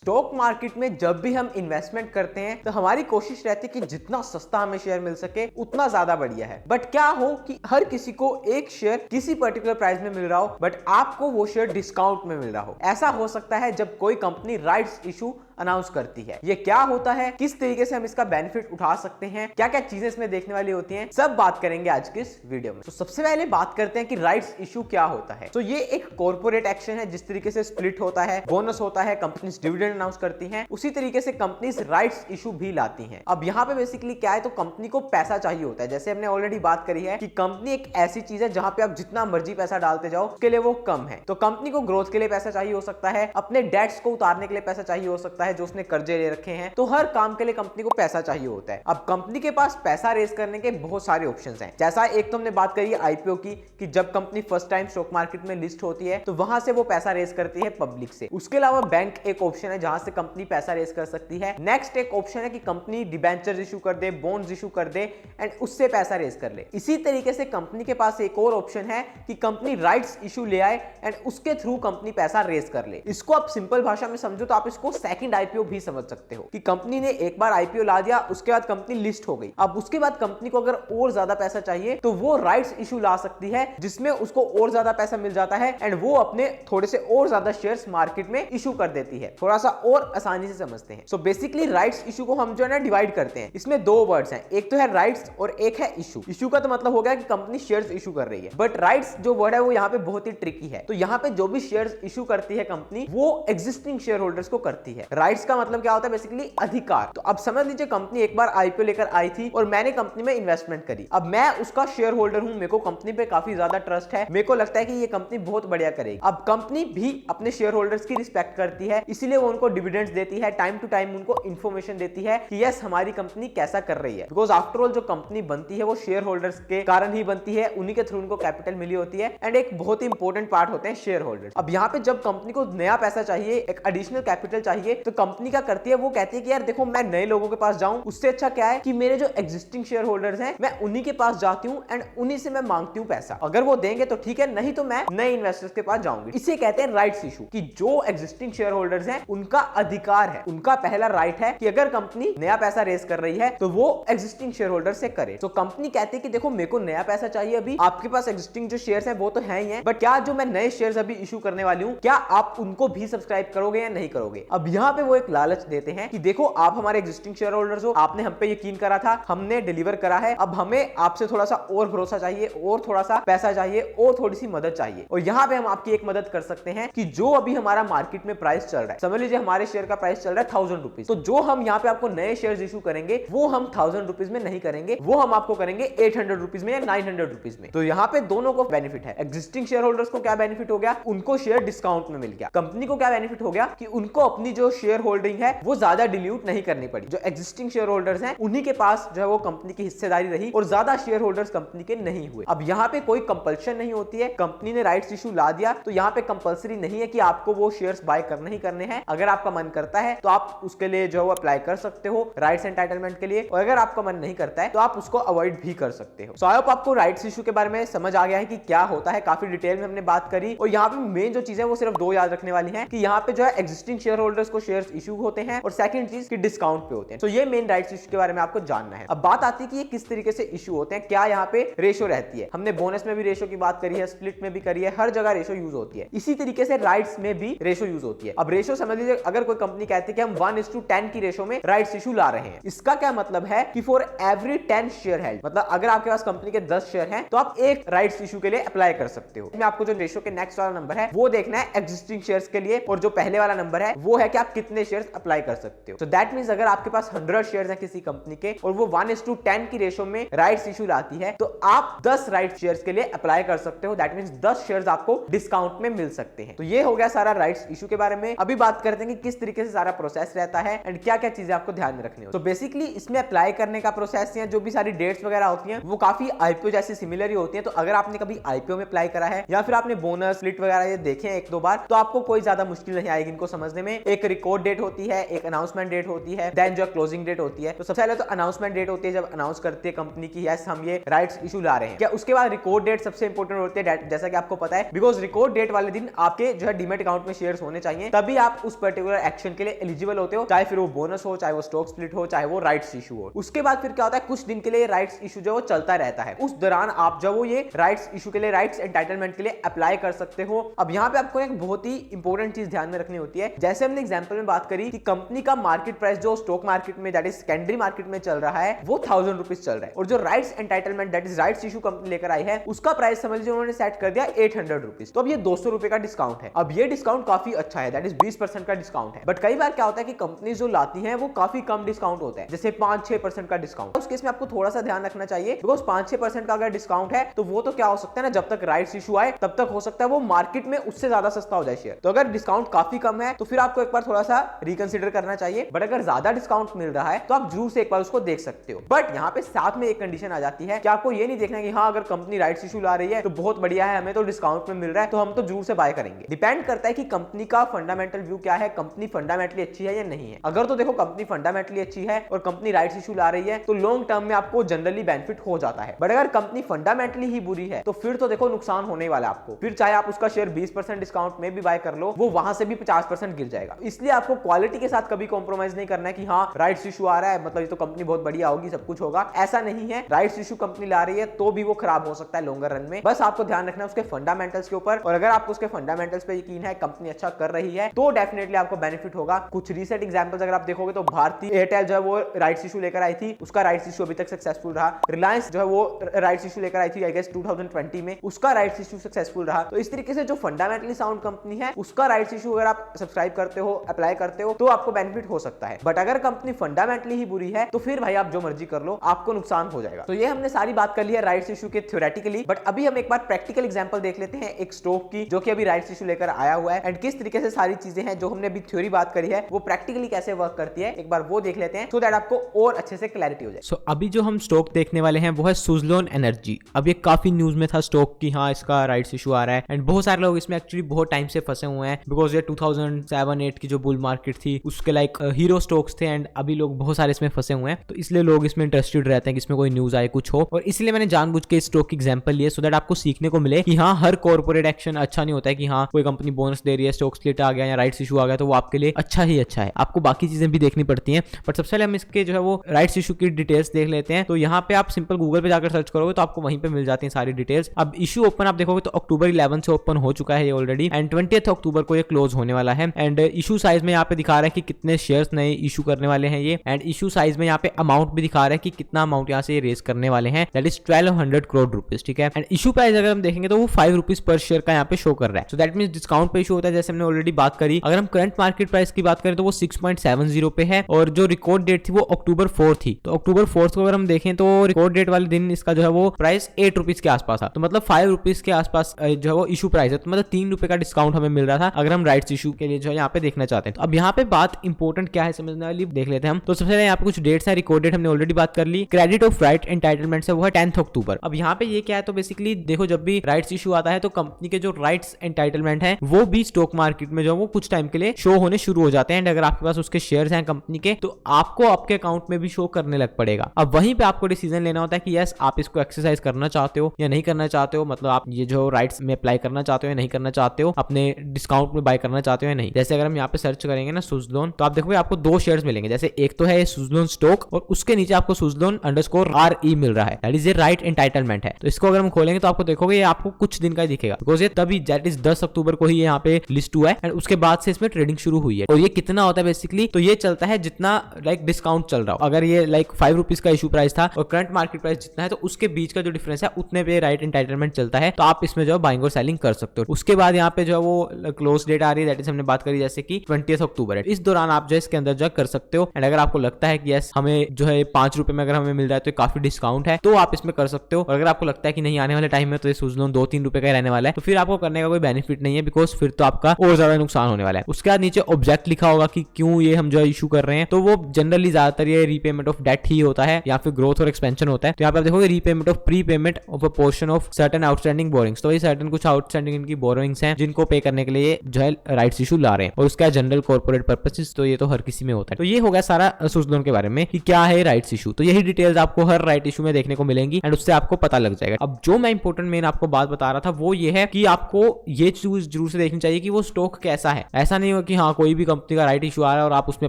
Stock market में जब भी हम इन्वेस्टमेंट करते हैं तो हमारी कोशिश रहती है कि जितना सस्ता हमें शेयर मिल सके उतना ज्यादा बढ़िया है। बट क्या हो कि हर किसी को एक शेयर किसी पर्टिकुलर प्राइस में मिल रहा हो बट आपको वो शेयर डिस्काउंट में मिल रहा हो। ऐसा हो सकता है जब कोई कंपनी राइट्स इशू अनाउंस करती है। ये क्या होता है, किस तरीके से हम इसका बेनिफिट उठा सकते हैं, क्या क्या चीजें इसमें देखने वाली होती हैं, सब बात करेंगे आज के इस वीडियो में। तो सबसे पहले बात करते हैं कि राइट्स इशू क्या होता है। तो ये एक कॉर्पोरेट एक्शन है। जिस तरीके से स्प्लिट होता है, बोनस होता है, कंपनीज डिविडेंड अनाउंस करती हैं, उसी तरीके से कंपनीज राइट्स इशू भी लाती हैं। अब यहाँ पे बेसिकली क्या है, तो कंपनी को पैसा चाहिए होता है। जैसे हमने ऑलरेडी बात करी है कि कंपनी एक ऐसी चीज है जहां पे आप जितना मर्जी पैसा डालते जाओ उसके लिए वो कम है। तो कंपनी को ग्रोथ के लिए पैसा चाहिए हो सकता है, अपने डेट्स को उतारने के लिए पैसा चाहिए हो सकता है जो उसने कर्जे रखे हैं। तो हर काम के लिए कंपनी को पैसा चाहिए होता है। अब कंपनी के पास पैसा रेज करने के बहुत सारे ऑप्शंस हैं। जैसा एक तो हमने बात करी है आईपीओ की, कि जब company first time stock market में लिस्ट होती है तो वहां से वो पैसा रेज करती है पब्लिक से। उसके अलावा बैंक एक ऑप्शन है जहां से कंपनी पैसा रेज कर सकती है। नेक्स्ट एक ऑप्शन है कि कंपनी डिबेंचर इशू कर दे, बॉन्ड्स इशू कर दे एंड उससे पैसा रेज कर ले। इसी तरीके से कंपनी के पास एक और ऑप्शन है कि कंपनी राइट्स इशू ले आए एंड उसके थ्रू कंपनी पैसा रेज कर ले। इसको आप सिंपल भाषा में समझो तो आप इसको सेकंड आईपीओ भी समझ सकते हो कि कंपनी ने एक बार आईपीओ ला दिया, उसके बाद कंपनी लिस्ट हो गई। अब उसके बाद कंपनी को अगर और ज्यादा पैसा चाहिए तो वो राइट्स इशू ला सकती है जिसमें उसको और ज्यादा पैसा मिल जाता है एंड वो अपने थोड़े से और ज्यादा शेयर्स मार्केट में इशू कर देती है। थोड़ा सा और आसानी से समझते हैं। सो बेसिकली राइट्स इशू को हम जो है ना डिवाइड करते हैं। इसमें दो वर्ड्स हैं, एक तो है राइट्स और एक है इशू। इशू का तो मतलब हो गया कि कंपनी शेयर्स इशू कर रही है, बट राइट्स जो वर्ड है वो यहाँ पे बहुत ही ट्रिकी है। तो यहाँ पे जो भी शेयर्स इशू करती है कंपनी वो एग्जिस्टिंग शेयर होल्डर्स को करती है। राइट्स का मतलब क्या होता है, बेसिकली अधिकार। तो अब समझ लीजिए कंपनी एक बार आईपीओ लेकर आई थी और मैंने कंपनी में इन्वेस्टमेंट करी। अब मैं उसका शेयर होल्डर हूं, मेरे को कंपनी पे काफी ज्यादा ट्रस्ट है, मेरे को लगता है कि ये कंपनी बहुत बढ़िया करेगी। अब कंपनी भी अपने शेयर होल्डर्स की रिस्पेक्ट करती है, इसीलिए वो उनको डिविडेंड्स देती है, टाइम टू टाइम उनको इंफॉर्मेशन देती है कि यस हमारी कंपनी कैसा कर रही है। बिकॉज आफ्टर ऑल जो कंपनी बनती है वो शेयर होल्डर्स के कारण ही बनती है, उन्हीं के थ्रू उनको कैपिटल मिली होती है एंड एक बहुत ही इंपॉर्टेंट पार्ट होते हैं शेयर होल्डर्स। अब यहाँ पे जब कंपनी को नया पैसा चाहिए, एक एडिशनल कैपिटल चाहिए, तो कंपनी क्या करती है, वो कहती है कि यार देखो मैं नए लोगों के पास जाऊं, उससे अच्छा क्या है कि मेरे जो एग्जिस्टिंग शेयर होल्डर्स हैं मैं उन्हीं के पास जाती हूं एंड उन्हीं से मैं मांगती हूं पैसा। अगर वो देंगे तो ठीक है, नहीं तो मैं नए इन्वेस्टर्स के पास जाऊंगी। इसे कहते हैं राइट्स इशू, कि जो एग्जिस्टिंग शेयर होल्डर्स हैं उनका अधिकार है, उनका पहला राइट है कि अगर कंपनी नया पैसा रेज कर रही है तो वो एग्जिस्टिंग शेयर होल्डर से करे। तो कंपनी कहती है कि देखो मेरे को नया पैसा चाहिए, अभी आपके पास एग्जिस्टिंग जो शेयर्स हैं वो तो है ही हैं, बट क्या जो मैं नए शेयर्स अभी इशू करने वाली हूं क्या आप उनको भी सब्सक्राइब करोगे या नहीं करोगे। अब यहाँ पे वो एक लालच देते हैं कि देखो आप हमारे एग्जिस्टिंग शेयर होल्डर्स हो, आपने हम पे यकीन करा था, हमने डिलीवर करा है, अब हमें आपसे थोड़ा सा और भरोसा चाहिए और थोड़ा सा पैसा चाहिए और थोड़ी सी मदद चाहिए। और यहाँ पे हम आपकी एक मदद कर सकते हैं कि जो अभी हमारा मार्केट में प्राइस चल रहा है, समझ लीजिए हमारे शेयर का प्राइस चल रहा है 1000 रुपीज, तो जो हम यहाँ पे आपको नए शेयर इशू करेंगे वो हम 1000 रुपीज में नहीं करेंगे, वो हम आपको करेंगे 800 रुपीज में या 900 रुपीज में। तो यहाँ पे दोनों को बेनिफिट है। एग्जिस्टिंग शेयर होल्डर्स को क्या बेनिफिट हो गया, उनको शेयर डिस्काउंट में मिल गया। कंपनी को क्या बेनिफिट हो गया कि उनको अपनी जो शेयर होल्डिंग है वो ज्यादा डिल्यूट नहीं करनी पड़ी। जो एग्जिस्टिंग शेयर होल्डर्स हैं उन्हीं के पास जो है वो कंपनी की हिस्सेदारी रही और ज्यादा शेयर होल्डर्स कंपनी के नहीं हुए। अब यहाँ पे कोई कंपल्शन नहीं होती है, कंपनी ने राइट्स इशू ला दिया तो यहाँ पे कंपल्सरी नहीं है कि आपको वो शेयर्स बाय करने ही करने हैं। अगर आपका मन करता है तो आप उसके लिए जो है अप्लाई कर सकते हो राइट्स एंटाइटलमेंट के लिए, और अगर आपका मन नहीं करता है तो आप उसको अवॉइड भी कर सकते हो। सो आई होप आपको राइट्स इशू के बारे में समझ आ गया है कि क्या होता है, काफी डिटेल में हमने बात करी। और यहाँ पे मेन जो चीज है वो सिर्फ दो याद रखने वाली है कि यहाँ पे जो है एग्जिस्टिंग शेयर होल्डर्स को शेयर्स इशू होते हैं और सेकंड चीज कि डिस्काउंट पे होते हैं। तो ये मेन राइट्स इशू के बारे में आपको जानना है। अब बात आती है कि ये किस तरीके से इशू होते हैं, क्या यहाँ पे रेशो रहती है। हमने बोनस में भी रेशो की बात करी है, स्प्लिट में भी करी है, हर जगह रेशो यूज होती है। इसी तरीके से राइट्स में भी रेशो यूज होती है। अब रेशो समझ लीजिए अगर कोई कंपनी कहती है कि हम 1:10 की रेशो में राइट्स इशू ला रहे हैं, इसका क्या मतलब है कि फॉर एवरी 10 शेयर हेल्ड, मतलब अगर आपके पास कंपनी के 10 शेयर हैं तो आप एक राइट्स इशू के लिए अप्लाई कर सकते हो। इसमें आपको जो रेशो के नेक्स्ट वाला नंबर है वो देखना है एग्जिस्टिंग शेयर्स के लिए, और जो पहले वाला नंबर है वो है कि आप कितने शेयर्स अप्लाई कर सकते हो। सो दैट मींस अगर आपके पास 100 शेयर्स हैं किसी कंपनी के और वो 1:10 की रेशो में राइट्स इशू लाती है तो आप 10 राइट्स शेयर्स के लिए अप्लाई कर सकते हो। दैट मींस 10 शेयर्स आपको डिस्काउंट में मिल सकते हैं। तो ये हो गया सारा राइट्स इशू के बारे में। अभी बात करते हैं कि किस तरीके से सारा प्रोसेस रहता है एंड क्या क्या चीजें आपको ध्यान में रखनी हो। तो बेसिकली इसमें अप्लाई करने का प्रोसेस या जो भी सारी डेट्स वगैरह होती हैं वो काफी आईपीओ जैसी सिमिलर ही होती हैं। तो अगर आपने कभी आईपीओ में अप्लाई करा है या फिर आपने बोनस स्प्लिट वगैरह ये देखे हैं एक दो बार तो आपको कोई ज्यादा मुश्किल नहीं आएगी इनको समझने में। एक रिकॉर्ड रिकॉर्ड डेट होती है, एक अनाउंसमेंट डेट होती है, देन जो क्लोजिंग डेट होती है। तो सबसे पहले तो अनाउंसमेंट डेट होती है जब अनाउंस करती है कंपनी की यस हम ये राइट्स इशू ला रहे हैं। क्या उसके बाद रिकॉर्ड डेट सबसे इंपॉर्टेंट होती है, जैसा कि आपको पता है, बिकॉज रिकॉर्ड डेट वाले दिन आपके जो है डीमैट अकाउंट में शेयर्स होने चाहिए, तभी आप उस पर्टिकुलर एक्शन के लिए एलिजिबल होते हो, चाहे फिर वो बोनस हो, चाहे वो स्टॉक स्प्लिट हो, चाहे वो राइट्स इशू हो। उसके बाद फिर क्या होता है, कुछ दिन के लिए राइट्स इशू जो वो चलता रहता है। उस दौरान आप जब वो ये राइट्स इशू के लिए, राइट्स एंटाइटलमेंट के लिए अप्लाई कर सकते हो। अब यहाँ पे आपको एक बहुत ही इंपॉर्टेंट चीज ध्यान में रखनी होती है, जैसे हमने एग्जांपल में बात करी कि कंपनी का मार्केट प्राइस जो स्टॉक मार्केट में दैट इज सेकेंडरी मार्केट में चल रहा है वो 1000 रुपीज चल रहा है, और जो rights entitlement that is rights issue company लेकर आई है उसका प्राइस समझ लीजिए उन्होंने सेट कर दिया 800 रुपीज। तो अब ये 200 रुपए का डिस्काउंट है। अब ये डिस्काउंट काफी अच्छा है, दैट इज 20% का डिस्काउंट है। बट कई बार क्या होता है कि कंपनी जो लाती है वो काफी कम डिस्काउंट होता है, जैसे 5-6% का डिस्काउंट। उस केस में आपको थोड़ा सा ध्यान रखना चाहिए, बिकॉज 5-6% का अगर डिस्काउंट है तो वो तो क्या हो सकता है ना, जब तक राइट्स इशू आए तब तक हो सकता है वो मार्केट में उससे ज्यादा सस्ता हो जाए शेयर। तो अगर डिस्काउंट काफी कम है तो फिर आपको एक बार थोड़ा सा रिकंसिडर करना चाहिए। बट अगर ज्यादा डिस्काउंट मिल रहा है तो आप जरूर से एक बार उसको देख सकते हो। बट यहाँ पे साथ में एक कंडीशन आ जाती है कि आपको ये नहीं देखना कि हाँ अगर कंपनी राइट्स इशू ला रही है तो बहुत बढ़िया है, हमें तो डिस्काउंट में मिल रहा है तो हम तो जरूर से बाय करेंगे। डिपेंड करता है कि कंपनी का फंडामेंटल व्यू क्या है, कंपनी फंडामेंटली अच्छी है या नहीं है। अगर तो देखो कंपनी फंडामेंटली अच्छी है और कंपनी राइट्स इशू ला रही है तो लॉन्ग टर्म में आपको जनरली बेनिफिट हो जाता है। बट अगर कंपनी फंडामेंटली ही बुरी है तो फिर तो देखो नुकसान होने वाला है आपको। फिर चाहे आप उसका शेयर 20% डिस्काउंट में भी बाय कर लो, वो वहां से भी 50% गिर जाएगा। इसलिए आपको क्वालिटी के साथ कभी कॉम्प्रोमाइज नहीं करना है कि हाँ राइट्स इशू आ रहा है मतलब ये तो कंपनी बहुत बढ़िया होगी, सब कुछ होगा, ऐसा नहीं है। राइट्स इशू कंपनी ला रही है तो भी वो खराब हो सकता है लॉन्गर रन में। बस आपको ध्यान रखना है उसके फंडामेंटल्स के ऊपर, और अगर आपको उसके फंडामेंटल्स पे यकीन है, कंपनी अच्छा कर रही है, तो डेफिनेटली आपको बेनिफिट होगा। कुछ रीसेंट एग्जांपल्स अगर आप देखोगे तो भारतीय एयरटेल जो है वो राइट्स इशू लेकर आई थी, उसका राइट्स इशू अभी तक सक्सेसफुल रहा। रिलायंस जो है वो राइट्स इशू लेकर आई थी आई गेस 2020 में, उसका राइट्स इशू सक्सेसफुल रहा। तो इस तरीके से जो फंडामेंटली साउंड कंपनी है उसका राइट्स इशू अगर आप सब्सक्राइब करते हो, अप्लाई करते हो, तो आपको बेनिफिट हो सकता है। बट अगर कंपनी फंडामेंटली ही बुरी है तो फिर भाई आप जो मर्जी कर लो, आपको नुकसान हो जाएगा। तो ये हमने सारी बात कर ली है राइट्स इशू के थ्योरेटिकली। बट अभी हम एक बार प्रैक्टिकल एग्जांपल देख लेते हैं एक स्टॉक की जो कि अभी राइट्स इशू लेकर आया हुआ है, एंड किस तरीके से सारी चीजें हैं जो हमने अभी थ्योरी बात करी है वो प्रैक्टिकली कैसे वर्क करती है, एक बार वो देख लेते हैं, सो दैट आपको और अच्छे से क्लैरिटी हो जाए। सो अभी जो हम स्टॉक देखने वाले हैं वो है सुज़लोन एनर्जी। अब ये काफी न्यूज में था स्टॉक की, हाँ इसका राइट्स इशू आ रहा है, एंड बहुत सारे लोग इसमें एक्चुअली बहुत टाइम से फंसे हुए हैं, बिकॉज ये 2007-8 की जो बुल मार्केट थी उसके लाइक हीरो स्टॉक्स थे, एंड अभी लोग बहुत सारे इसमें फंसे हुए हैं। तो इसलिए लोग इसमें इंटरेस्टेड रहते हैं कि इसमें कोई न्यूज आए, कुछ हो, और इसलिए मैंने जानबूझ के स्टॉक की एग्जांपल लिए सो दैट आपको सीखने को मिले कि हाँ हर कॉर्पोरेट एक्शन अच्छा नहीं होता है कि हाँ कोई कंपनी बोनस दे रही है, स्टॉक स्प्लिट आ गया या राइट्स इशू आ गया तो वो आपके लिए अच्छा ही अच्छा है, आपको बाकी चीजें भी देखनी पड़ती हैं। बट सबसे पहले हम इसके जो है वो राइट्स इशू की डिटेल्स देख लेते हैं। तो यहाँ पे आप सिंपल गूगल पे जाकर सर्च करोगे तो आपको वहीं पे मिल जाती हैं सारी डिटेल्स। अब इशू ओपन आप देखोगे तो अक्टूबर 11 से ओपन हो चुका है ये ऑलरेडी, एंड 20 अक्टूबर को ये क्लोज होने वाला है। एंड इशू साइज में यहाँ पे दिखा रहा है कि कितने शेयर्स नए इशू करने वाले हैं ये, एंड इशू साइज में यहाँ पे अमाउंट भी दिखा रहा है कि कितना अमाउंट यहाँ से रेज करने वाले हैं, दैट इज 1200 करोड़ रुपीज, ठीक है। एंड इशू प्राइस अगर हम देखेंगे तो वो 5 रुपीज पर शेयर का यहाँ पे शो कर रहा है। सो दैट मींस डिस्काउंट पे इशू होता है, जैसे हमने ऑलरेडी बात करी। अगर हम करंट मार्केट प्राइस की बात करें तो वो 6.70 पे है, और जो रिकॉर्ड डेट थी वो अक्टूबर 4 थी। तो अक्टूबर 4 को अगर हम देखें तो रिकॉर्ड डेट वाले दिन इसका जो है वो प्राइस 8 रुपीज के आसपास था, तो मतलब 5 रुपीज के आसपास जो है वो इशू प्राइस है, तो मतलब 3 रुपए का डिस्काउंट हमें मिल रहा था अगर हम राइट्स इशू के लिए जो है यहाँ पे देखना चाहते हैं। तो अब यहाँ पे बात इंपॉर्टेंट क्या है समझने वाली देख लेते हैं हम। तो सबसे पहले यहाँ पे कुछ डेट्स है, रिकॉर्ड डेट हमने ऑलरेडी बात कर ली। क्रेडिट ऑफ राइट एंटाइटलमेंट है वो है 10 अक्टूबर। अब यहाँ पे ये क्या है, तो बेसिकली देखो जब भी राइट्स इशू आता है तो कंपनी के जो राइट्स एंटाइटलमेंट है वो भी स्टॉक मार्केट में जो वो कुछ टाइम के लिए शो होने शुरू हो जाते हैं, एंड अगर आपके पास उसके शेयर्स हैं कंपनी के तो आपको आपके अकाउंट में भी शो करने लग पड़ेगा। अब वहीं पे आपको डिसीजन लेना होता है कि यस आप इसको एक्सरसाइज करना चाहते हो या नहीं करना चाहते हो, मतलब आप ये जो राइट्स में अप्लाई करना चाहते हो या नहीं करना चाहते हो, अपने डिस्काउंट में बाय करना चाहते हो या नहीं। जैसे अगर हम यहाँ पे सर्च करेंगे ना सुज़लोन, तो आप देखोगे आपको दो शेयर्स मिलेंगे, जैसे एक तो है सुज़लोन स्टॉक और उसके नीचे आपको सुज़लोन _RE मिल रहा है, that is a right entitlement है। तो इसको अगर हम खोलेंगे तो आपको देखोगे ये आपको कुछ दिन का ही दिखेगा, बिकॉज ये तभी दैट इज 10 अक्टूबर को ही यहाँ पे लिस्ट हुआ है, एंड उसके बाद से इसमें ट्रेडिंग शुरू हुई है। और ये कितना होता है बेसिकली, तो ये चलता है जितना लाइक डिस्काउंट चल रहा हो। अगर ये लाइक 5 रुपीज का इशू प्राइस था और करंट मार्केट प्राइस जितना है तो उसके बीच का जो डिफरेंस है उतने पे राइट एंटाइटलमेंट चलता है, तो आप इसमें जो बाइंग और सेलिंग कर सकते हो। उसके बाद यहाँ पे जो है वो क्लोज डेट आ रही है, दैट इज हमने बात करी जैसे कि 20 अक्टूबर है। इस दौरान आप जो इसके अंदर जो कर सकते हो, एंड अगर आपको लगता है कि यस हमें जो है 5 रुपए में अगर हमें मिल रहा है तो काफी डिस्काउंट है, तो आप इसमें कर सकते हो। और अगर आपको लगता है कि नहीं आने वाले टाइम में तो ये सुज़लोन 2-3 रुपए का रहने वाला है, तो फिर आपको करने का कोई बेनिफिट नहीं है, बिकॉज फिर तो आपका और ज्यादा नुकसान होने वाला है। उसके बाद नीचे ऑब्जेक्ट लिखा होगा कि क्यों ये हम जो इशू कर रहे हैं, तो वो जनरली ज्यादातर ये रीपेमेंट ऑफ डेट ही होता है या फिर ग्रोथ और एक्सपेंशन होता है। तो यहाँ पे आप देखोगे repayment of pre payment of a portion of certain outstanding borings, तो ये सर्टेन कुछ आउटस्टैंडिंग इनकी बोरोइंग्स हैं जिनको पे करने के लिए जो है राइट्स इशू ला रहे हैं। और उसका जनरल कॉर्पोरेट पर्पसेस, तो ये तो हर किसी में होता है। तो ये हो गया सारा सुजलोन के बारे में कि क्या है राइट्स इशू। तो यही डिटेल्स आपको हर राइट इशू में देखने को मिलेंगी एंड उससे आपको पता लग जाएगा। अब जो मैं इंपॉर्टेंट मेन आपको बात बता रहा था वो ये है कि आपको ये चीज जरूर से देखनी चाहिए कि वो स्टॉक कैसा है। ऐसा नहीं हो कि हाँ कोई भी कंपनी का राइट इशू आ रहा है और आप उसमें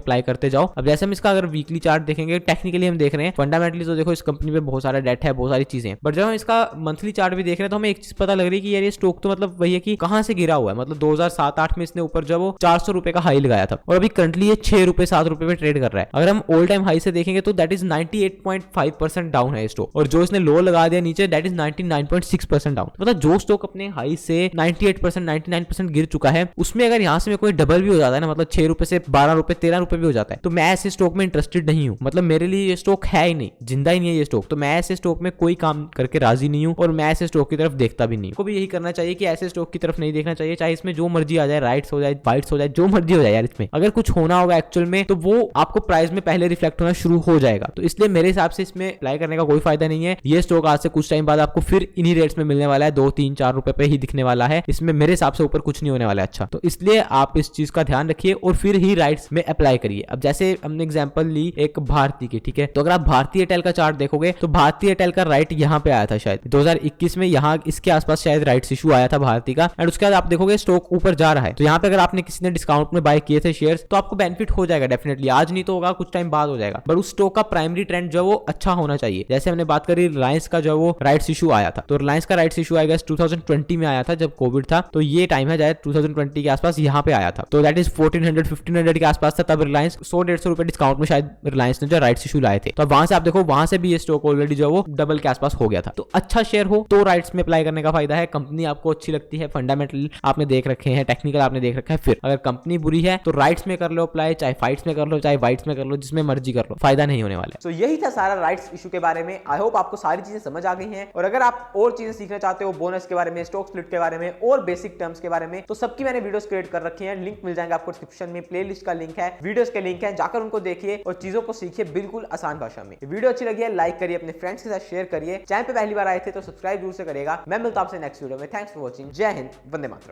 अप्लाई करते जाओ। अब जैसे हम इसका अगर वीकली चार्ट देखेंगे, टेक्निकली हम देख रहे हैं, फंडामेंटली तो देखो इस कंपनी पे बहुत सारा डेट है, बहुत सारी चीजें, बट जब हम इसका मंथली चार्ट भी देख रहे हैं तो हमें एक चीज पता लग रही है कि यार ये स्टॉक तो मतलब वही है कि कहां से गिरा हुआ है। मतलब 2007-8 में इसने ऊपर जब वो 400 रुपए का हाई लगाया था और अभी करंटली ये 6 रुपए 7 रुपए पे ट्रेड कर रहा है। अगर हम ऑल टाइम हाई से देखेंगे तो दैट इज 98.5% डाउन है स्टॉक, और जो इसने लो लगा दिया नीचे दैट इज 99.6% डाउन। मतलब जो स्टॉक अपने हाई से 98% 99% गिर चुका है उसमें अगर यहाँ से कोई डबल भी हो जाता है ना, मतलब 6 रुपए से 12 रुपए 13 रुपए भी हो जाता है, तो मैं ऐसे स्टॉक में इंटरेस्टेड नहीं हूँ। मतलब मेरे लिए ये स्टॉक है ही नहीं, जिंदा ही नहीं है ये स्टॉक, तो मैं ऐसे स्टॉक में कोई काम करके राजी नहीं हूँ और मैं ऐसे स्टॉक की तरफ देखता भी नहीं। को भी यही करना चाहिए कि ऐसे स्टॉक की तरफ नहीं देखना चाहिए, चाहे इसमें जो मर्जी आ जाए, राइट्स हो जाए, वाइट्स हो जाए, जो मर्जी हो जाए यार, इसमें अगर कुछ होना होगा एक्चुअल में तो वो आपको प्राइस में पहले रिफ्लेक्ट होना शुरू हो जाएगा। तो इसलिए मेरे हिसाब से इसमें अप्लाई करने का कोई फायदा नहीं है। ये स्टॉक आज से कुछ टाइम बाद आपको फिर इन्हीं रेट्स में मिलने वाला है, 2, 3, 4 रुपए पे ही दिखने वाला है। इसमें मेरे हिसाब से ऊपर कुछ नहीं होने वाला है। अच्छा, तो इसलिए आप इस चीज का ध्यान रखिए और फिर ही राइट्स में अप्लाई करिए। अब जैसे हमने एग्जांपल ली एक भारती की, ठीक है, तो अगर आप भारती एयरटेल का चार्ट देखोगे तो भारती एयरटेल का राइट यहाँ पे आया था शायद 2021 में, यहाँ इसके आसपास शायद राइट्स इशू आया था भारती का, एंड उसके बाद आप देखोगे स्टॉक ऊपर जा रहा है। तो यहाँ पे अगर आपने किसी ने डिस्काउंट में बाय किए थे शेयर्स तो आपको बेनिफिट हो जाएगा डेफिनेटली, आज नहीं तो होगा, कुछ टाइम बाद हो जाएगा, बट उस स्टॉक का प्राइमरी ट्रेंड जो वो अच्छा होना चाहिए। जैसे हमने बात करी रिलायंस का जो वो राइट्स इशू आया था, तो रिलायंस का राइट्स इशू आएगा 2020 में आया था जब कोविड था, तो ये टाइम है शायद 2020 के आसपास यहाँ पे आया था, तो दैट इज 1400-1500 के आसपास था तब रिलायंस 100-150 रुपए डिस्काउंट में शायद रिलायंस ने जो राइट्स इशू लाए थे। तो वहां से आप देखो वहां से भी ये स्टॉक ऑलरेडी जो वो डबल के आसपास हो गया था। तो अच्छा शेयर हो तो राइट्स में अप्लाई करने का फायदा है। कंपनी आपको अच्छी लगती है, फंडामेंटल आपने देख रखे हैं, टेक्निकल आपने देख रखा है, फिर अगर कंपनी बुरी है तो राइट्स में कर लो अप्लाई, चाहे फाइट्स में कर लो, चाहे वाइट्स में कर लो, जिसमें मर्जी कर लो, फायदा नहीं होने वाला है। तो यही था सारा राइट्स इशू के बारे में। आई होप आपको सारी चीजें समझ आ गई हैं, और अगर आप और चीजें सीखना चाहते हो बोनस के बारे में, स्टॉक स्प्लिट के बारे में और बेसिक टर्म्स के बारे में, तो सबकी मैंने वीडियोस क्रिएट कर रखी हैं, लिंक मिल जाएंगे आपको डिस्क्रिप्शन में, प्लेलिस्ट का लिंक है, वीडियोस के लिंक है, जाकर उनको देखिए और चीजों को सीखिए बिल्कुल आसान भाषा में। वीडियो अच्छी लगी है लाइक करिए, अपने फ्रेंड्स के साथ शेयर करिए, चैनल पे पहली बार आए थे तो सब्सक्राइब जरूर से करिएगा। मैं मिलता हूं आपसे नेक्स्ट वीडियो में। Thanks for watching. जय हिंद, वंदे मातरम।